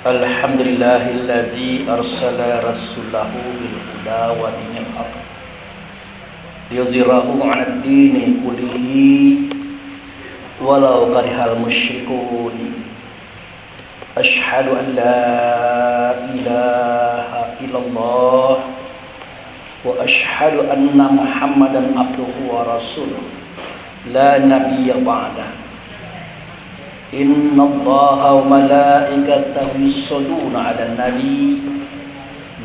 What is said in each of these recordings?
Alhamdulillahillazi arsala rasulahu bil huda wa dinil haq liyuzhirahu 'alad dini kullihi walau karihal musyrikun. Asyhadu an la ilaha illallah wa asyhadu anna Muhammadan abduhu wa rasuluh la nabiyya ba'dah. Inna Allaha wa malaikatahu yusholluna 'alan nabi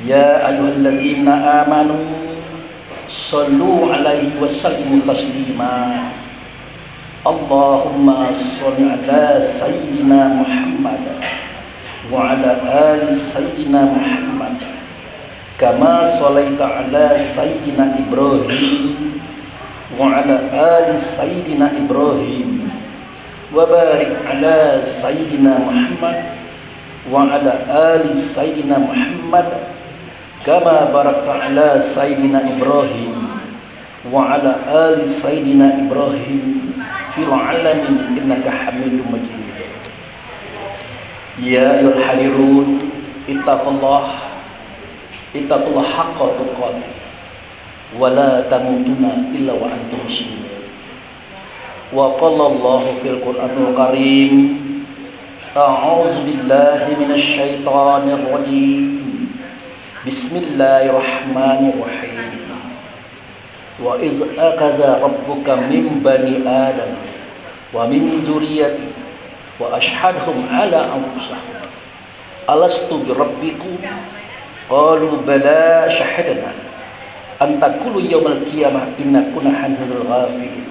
ya ayyuhallazina amanu shallu 'alaihi wa sallimu taslima. Allahumma shalli 'ala sayyidina Muhammad wa 'ala ali sayyidina Muhammad kama shallaita 'ala sayyidina Ibrahim wa 'ala ali sayyidina Ibrahim wa barik ala sayyidina Muhammad wa ala ali sayyidina Muhammad kama barakta ala sayyidina Ibrahim wa ala ali sayyidina Ibrahim fil alamin innaka Hamidum Majid. Ya ayyuhal hadirun ittaqullah haqqa tuqatih wa la tamutunna illa wa antum muslimun. Wa qala Allahu fil Qur'anil Karim a'udzu billahi minasy syaithanir rajim. Bismillahirrahmanirrahim. Wa iz akaza rabbuka min bani Adam wa min dzurriyyati wa ashhadhum ala anfusihim alastu birabbikum qalu bala syahadna an taqulu yawmal qiyamah inna kunna 'an hadzal ghafilin.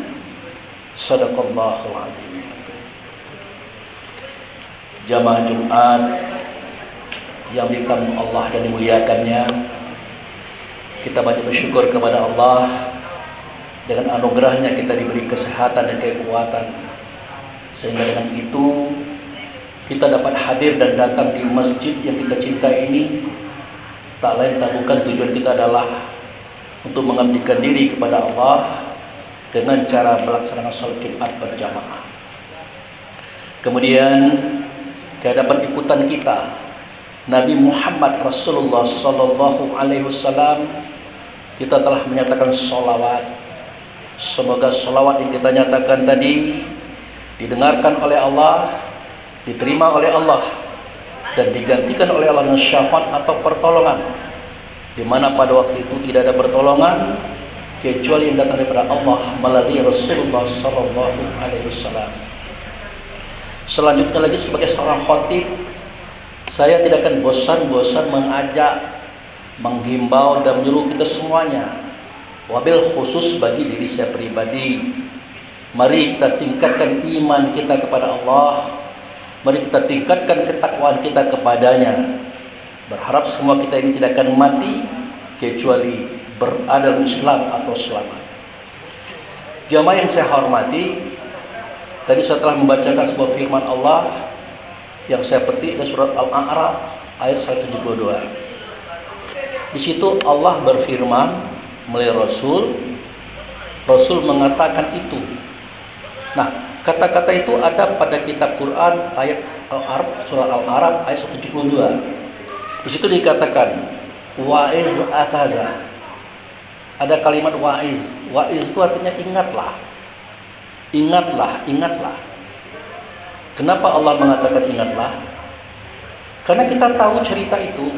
Sadaqallahul azim. Jamaah Jumat yang ditamu Allah dan dimuliakannya, kita banyak bersyukur kepada Allah. Dengan anugerahnya kita diberi kesehatan dan kekuatan, sehingga dengan itu kita dapat hadir dan datang di masjid yang kita cintai ini. Tak lain tak bukan tujuan kita adalah untuk mengabdikan diri kepada Allah dengan cara melaksanakan salat Jumat berjamaah. Kemudian kehadapan ikutan kita Nabi Muhammad Rasulullah sallallahu alaihi wasallam, kita telah menyatakan sholawat. Semoga sholawat yang kita nyatakan tadi didengarkan oleh Allah, diterima oleh Allah, dan digantikan oleh Allah dengan syafaat atau pertolongan, di mana pada waktu itu tidak ada pertolongan kecuali yang datang daripada Allah melalui Rasulullah sallallahu alaihi wasallam. Selanjutnya lagi, sebagai seorang khatib, saya tidak akan bosan-bosan mengajak, menghimbau dan menyuruh kita semuanya, wabil khusus bagi diri saya pribadi, mari kita tingkatkan iman kita kepada Allah, mari kita tingkatkan ketakwaan kita kepadanya, berharap semua kita ini tidak akan mati kecuali berada dalam Islam atau selamat. Jamaah yang saya hormati, tadi setelah membacakan sebuah firman Allah yang saya petik dari surat Al-A'raf ayat 172. Di situ Allah berfirman melalui Rasul mengatakan itu. Nah, kata-kata itu ada pada kitab Quran ayat Al-A'raf, surah Al-A'raf ayat 172. Di situ dikatakan wa'iz akaza. Ada kalimat wa'iz. Wa'iz itu artinya ingatlah. Ingatlah. Kenapa Allah mengatakan ingatlah? Karena kita tahu cerita itu.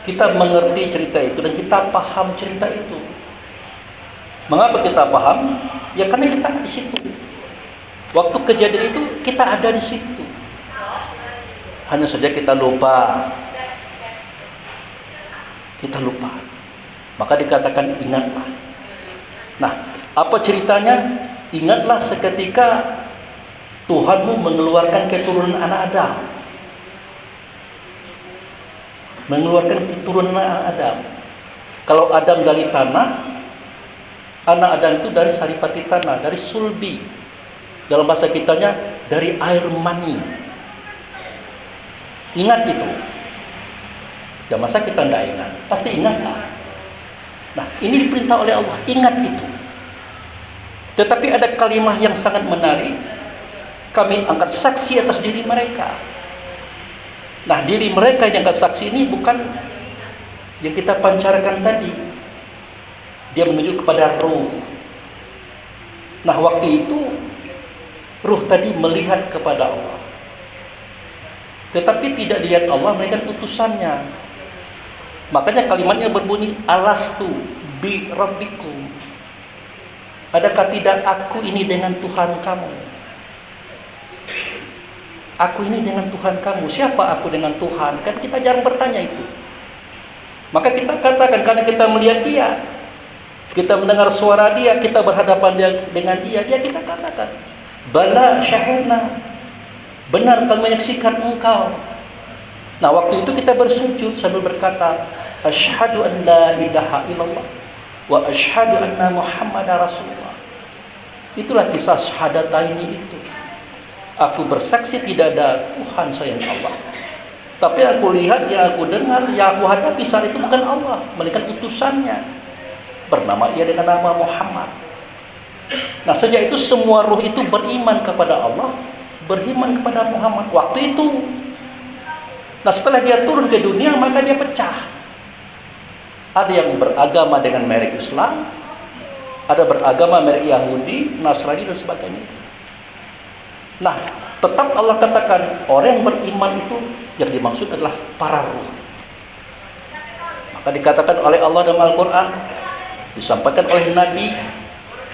Kita mengerti cerita itu dan kita paham cerita itu. Mengapa kita paham? Ya karena kita ada di situ. Waktu kejadian itu kita ada di situ. Hanya saja kita lupa. Maka dikatakan ingatlah. Nah, apa ceritanya? Ingatlah seketika Tuhanmu mengeluarkan keturunan anak Adam. Kalau Adam dari tanah, anak Adam itu dari saripati tanah, dari sulbi. Dalam bahasa kitanya dari air mani. Ingat itu. Ya masa kita tidak ingat? Pasti ingatlah. Nah, ini diperintah oleh Allah, ingat itu. Tetapi ada kalimat yang sangat menarik. Kami angkat saksi atas diri mereka. Nah, diri mereka yang saksi ini bukan yang kita pancarkan tadi. Dia menuju kepada ruh. Nah, waktu itu ruh tadi melihat kepada Allah, tetapi tidak dilihat Allah, melainkan utusannya. Makanya kalimatnya berbunyi alastu bi rabbikum. Adakah tidak aku ini dengan Tuhan kamu? Aku ini dengan Tuhan kamu. Siapa aku dengan Tuhan? Kan kita jarang bertanya itu. Maka kita katakan karena kita melihat dia, kita mendengar suara dia, kita berhadapan dengan dia, kita katakan bala syahidna, benar kami menyaksikan engkau. Nah, waktu itu kita bersujud sambil berkata asyhadu an la ilaha illallah wa asyhadu anna muhammadar rasulullah. Itulah kisah syahadataini itu. Aku bersaksi tidak ada Tuhan selain Allah. Tapi aku lihat, yang aku dengar, yang aku hadapi saat itu bukan Allah, melainkan utusannya. Bernama ia dengan nama Muhammad. Nah, sejak itu semua ruh itu beriman kepada Allah, beriman kepada Muhammad. Waktu itu. Nah, setelah dia turun ke dunia, maka dia pecah. Ada yang beragama dengan merek Islam, ada beragama merek Yahudi, Nasrani dan sebagainya. Nah, tetap Allah katakan orang yang beriman itu yang dimaksud adalah para ruh. Maka dikatakan oleh Allah dalam Al-Quran, disampaikan oleh Nabi,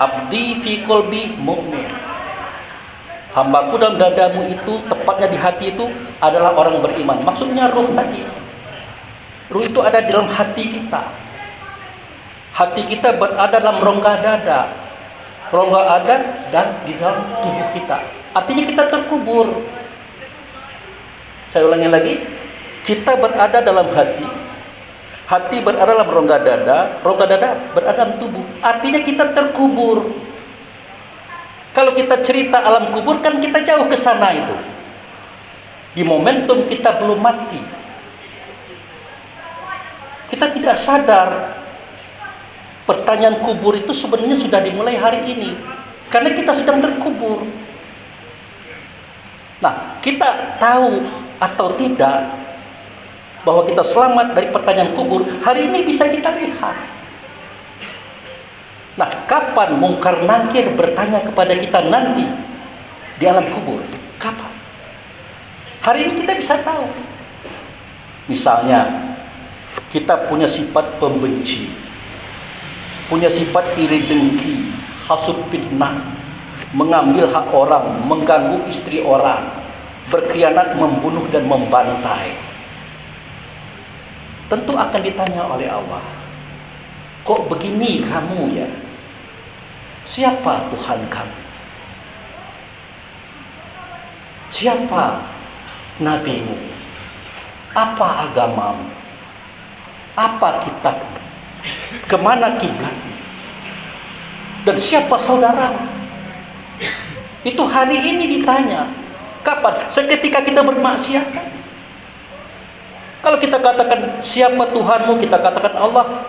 abdi fi qalbi mu'min. Hambaku dalam dadamu itu, tepatnya di hati itu adalah orang beriman. Maksudnya ruh tadi. Ruh itu ada di dalam hati kita. Hati kita berada dalam rongga dada. Rongga dada dan di dalam tubuh kita. Artinya kita terkubur. Saya ulangi lagi. Kita berada dalam hati. Hati berada dalam rongga dada berada dalam tubuh. Artinya kita terkubur. Kalau kita cerita alam kubur kan kita jauh ke sana itu. Di momentum kita belum mati. Kita tidak sadar pertanyaan kubur itu sebenarnya sudah dimulai hari ini. Karena kita sedang terkubur. Nah, kita tahu atau tidak bahwa kita selamat dari pertanyaan kubur, hari ini bisa kita lihat. Nah, kapan mungkar nakir bertanya kepada kita nanti di alam kubur? Kapan? Hari ini kita bisa tahu. Misalnya, kita punya sifat pembenci, punya sifat iri dengki, hasud fitnah, mengambil hak orang, mengganggu istri orang, berkhianat, membunuh dan membantai. Tentu akan ditanya oleh Allah, kok begini kamu ya? Siapa Tuhan kamu? Siapa nabimu? Apa agamamu? Apa kitabmu? Kemana kiblatmu? Dan siapa saudaramu? Itu hari ini ditanya. Kapan? Seketika kita bermaksiat. Kalau kita katakan siapa Tuhanmu, kita katakan Allah.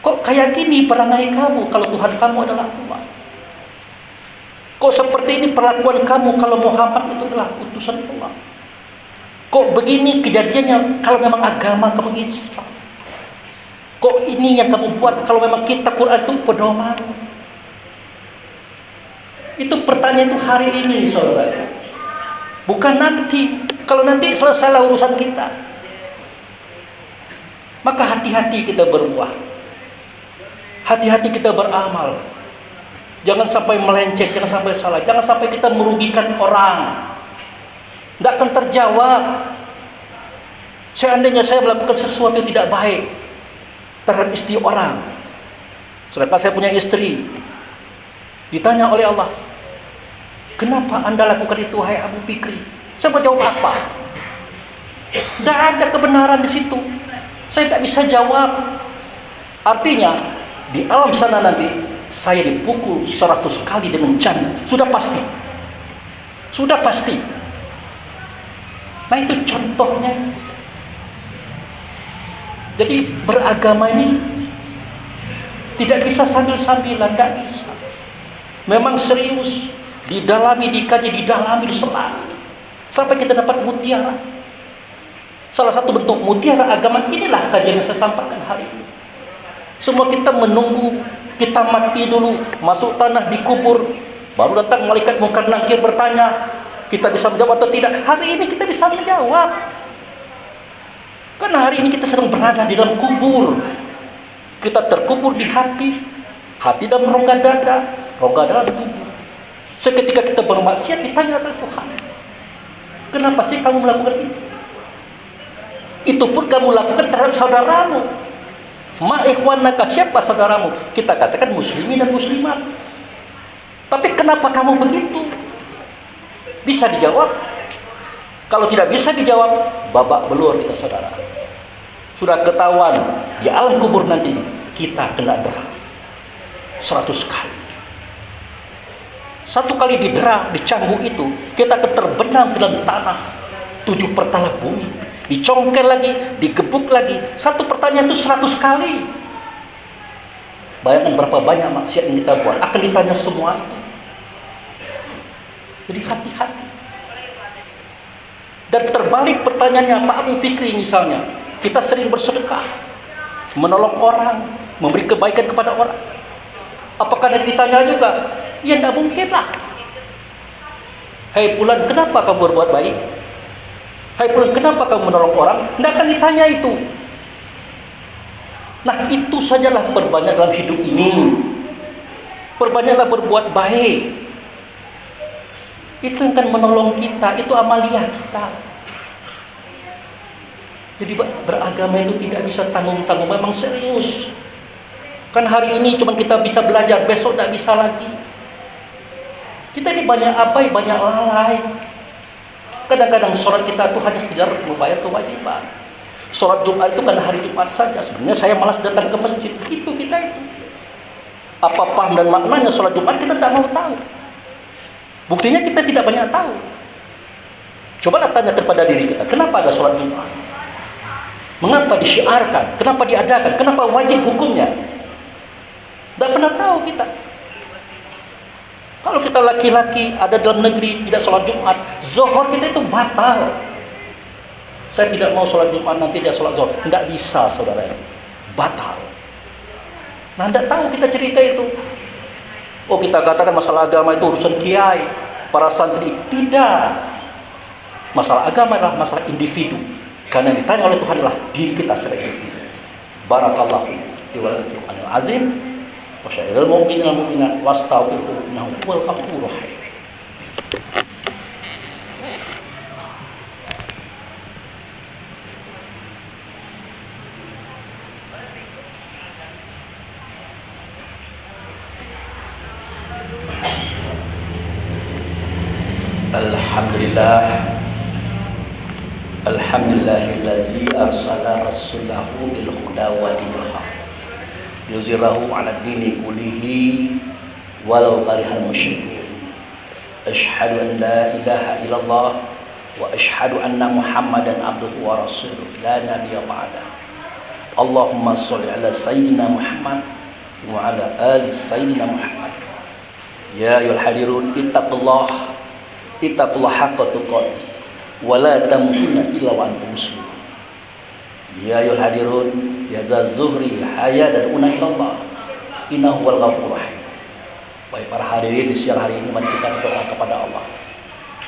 Kok kayak gini perangai kamu kalau Tuhan kamu adalah Allah? Kok seperti ini perlakuan kamu kalau Muhammad itu adalah utusan Allah? Kok begini kejadiannya kalau memang agama kamu Islam? Kok ini yang kamu buat kalau memang kitab Quran itu pedoman? Itu pertanyaan itu hari ini, saudara. Bukan nanti. Kalau nanti selesailah urusan kita. Maka hati-hati kita berbuat. Hati-hati kita beramal. Jangan sampai melenceng, jangan sampai salah. Jangan sampai kita merugikan orang. Tidak akan terjawab. Seandainya saya melakukan sesuatu yang tidak baik terhadap istri orang, sedangkan saya punya istri, ditanya oleh Allah, kenapa anda lakukan itu, hai Abu Fikri? Saya mau jawab apa? Tidak ada kebenaran di situ. Saya tak bisa jawab. Artinya di alam sana nanti saya dipukul 100 kali dengan jam. Sudah pasti. Sudah pasti. Nah, itu contohnya. Jadi beragama ini tidak bisa sambil-sambilan, tidak bisa. Memang serius, didalami, dikaji, didalami, diselam sampai kita dapat mutiara. Salah satu bentuk mutiara agama inilah kajian yang saya sampaikan hari ini. Semua kita menunggu kita mati dulu, masuk tanah, dikubur, baru datang malaikat Munkar Nakir bertanya, kita bisa menjawab atau tidak. Hari ini kita bisa menjawab, karena hari ini kita sedang berada di dalam kubur. Kita terkubur di hati dalam rongga dada, rongga dalam tubuh. Seketika kita bermaksiat ditanya oleh Tuhan, kenapa sih kamu melakukan itu? Itu pun kamu lakukan terhadap saudaramu. Ma'ikhwanaka, siapa saudaramu? Kita katakan muslimin dan muslimat. Tapi kenapa kamu begitu? Bisa dijawab? Kalau tidak bisa dijawab, babak belur kita saudara. Sudah ketahuan di alam kubur nanti kita kena dera 100 kali. 1 kali didera, dicambuk itu, kita akan terbenam ke dalam tanah 7 pertala bumi. Dicongkel lagi, digebuk lagi. 1 pertanyaan itu 100 kali. Bayangkan berapa banyak maksiat yang kita buat, akan ditanya semua itu. Jadi hati-hati. Dan terbalik pertanyaannya, Pak Abu Fikri misalnya, kita sering bersedekah, menolong orang, memberi kebaikan kepada orang. Apakah ada ditanya juga? Ya tidak mungkin lah. Hei Fulan, kenapa kamu berbuat baik? Hai Fulan, kenapa kamu menolong orang? Tidak akan ditanya itu. Nah, itu sajalah perbanyak dalam hidup ini. Perbanyaklah berbuat baik. Itu yang akan menolong kita. Itu amaliyah kita. Jadi beragama itu tidak bisa tanggung-tanggung. Memang serius. Kan hari ini cuma kita bisa belajar, besok tidak bisa lagi. Kita ini banyak abai, banyak lalai. Kadang-kadang sholat kita itu hanya sekedar membayar kewajiban. Sholat Jumat itu karena hari Jumat saja. Sebenarnya saya malas datang ke masjid. Begitu kita itu. Apa paham dan maknanya sholat Jumat kita tidak mau tahu. Buktinya kita tidak banyak tahu. Coba tanya kepada diri kita, kenapa ada sholat Jumat? Mengapa disyiarkan? Kenapa diadakan? Kenapa wajib hukumnya? Tidak pernah tahu kita. Kalau kita laki-laki ada dalam negeri tidak sholat Jumat, zuhur kita itu batal. Saya tidak mau sholat Jumat, nanti dia sholat zuhur. Tidak bisa saudara, batal. Nah, tidak tahu kita cerita itu. Oh, kita katakan masalah agama itu urusan kiai, para santri. Tidak. Masalah agama adalah masalah individu. Karena yang ditanya oleh Tuhan adalah diri kita secara individu. Barakallahu li wa lakum fil Qur'anil azim. Wasya'iril mu'minina wal mu'minat wastaghfiruhu innahu huwal ghafurur rahim. Alhamdulillahillazi arsala rasulahu bil huda wa dinil haq yuzhirahu 'ala dini kullihi walau karihal musyrikun. Asyhadu an la ilaha illallah wa asyhadu anna Muhammadan abduhu wa rasuluh la nabiyya ba'da. Allahumma shalli 'ala sayyidina Muhammad wa 'ala ali sayyidina Muhammad. Ya ayyuhal hadirun ittaqullah haqqa tuqatih wa la tamutunna illa wa antum muslimun. Ya ayyuhal hadirun ya zazuhri haya dan una ilallah innahu wal ghafurur rahim. Baik para hadirin di siang hari ini, mari kita berdoa kepada Allah.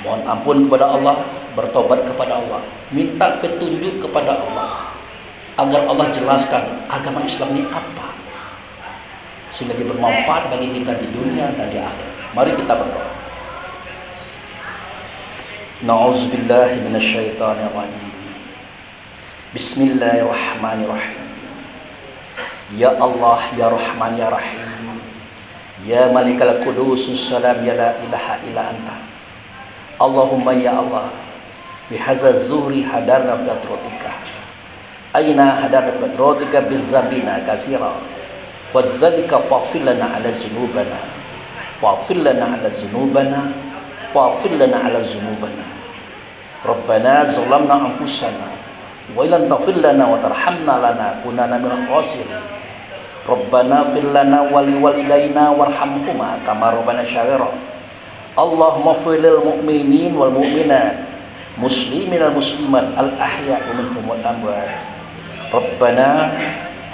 Mohon ampun kepada Allah, bertobat kepada Allah, minta petunjuk kepada Allah agar Allah jelaskan agama Islam ini apa sehingga dia bermanfaat bagi kita di dunia dan di akhirat. Mari kita berdoa. Na'udzubillahi minasyaitonir rajim. Bismillahirrahmanirrahim. Ya Allah, ya Rahman, ya Rahim, ya Malikal Qudusus Salam, ya la ilaha illa anta. Allahumma ya Allah, bihadza zuhri hadarna fi atratika. Aina hadarna fi atratika bizzambina katsira. Wa dzalika faghfir lana ala dzunubana. Faghfir lana ala dzunubana. Faghfir lana ala dzunubana. Rabbana zalamna anfusana wa illam taghfir lana wa tarhamna lanakunanna minal khasirin. Rabbana fir lana wa liwalidayna warhamhuma kama rabbana syaghira. Allahumma fil lil mu'minin wal mu'minat muslimin wal muslimat al-ahya'i minhum wal amwat. Rabbana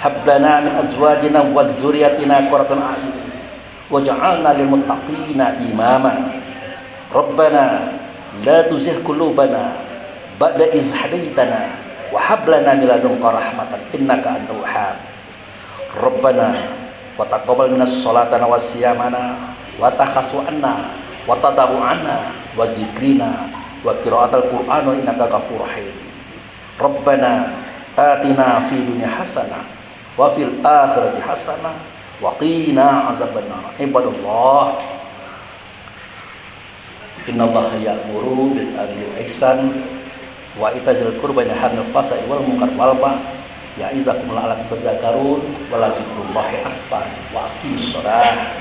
hab lana min azwajina wa dzurriyyatina qurrata a'yun waj'alna lil muttaqina imama. Rabbana la tuzigh qulubana ba'da idh hadaitana wa hab lana min ladunka rahmatan innaka antal wahhab. Rabbana wa taqabbal minas sholatana wa siyamana wa takhasu anna wa tadabu anna wa zikrina wa qiraatal qur'an innaka ghafurur rahim. Rabbana atina fid dunya hasanah wa fil akhirati hasanah wa qina azabannar. Ibadallah, innallaha ya'muru bil adli wal ihsan wa itazil qurba wa yanha 'anil fahsya'i wal munkar wal baghi ya'izakum la'allakum tadhakkarun wa la dzikrullahi akbar wa aqimus shalah.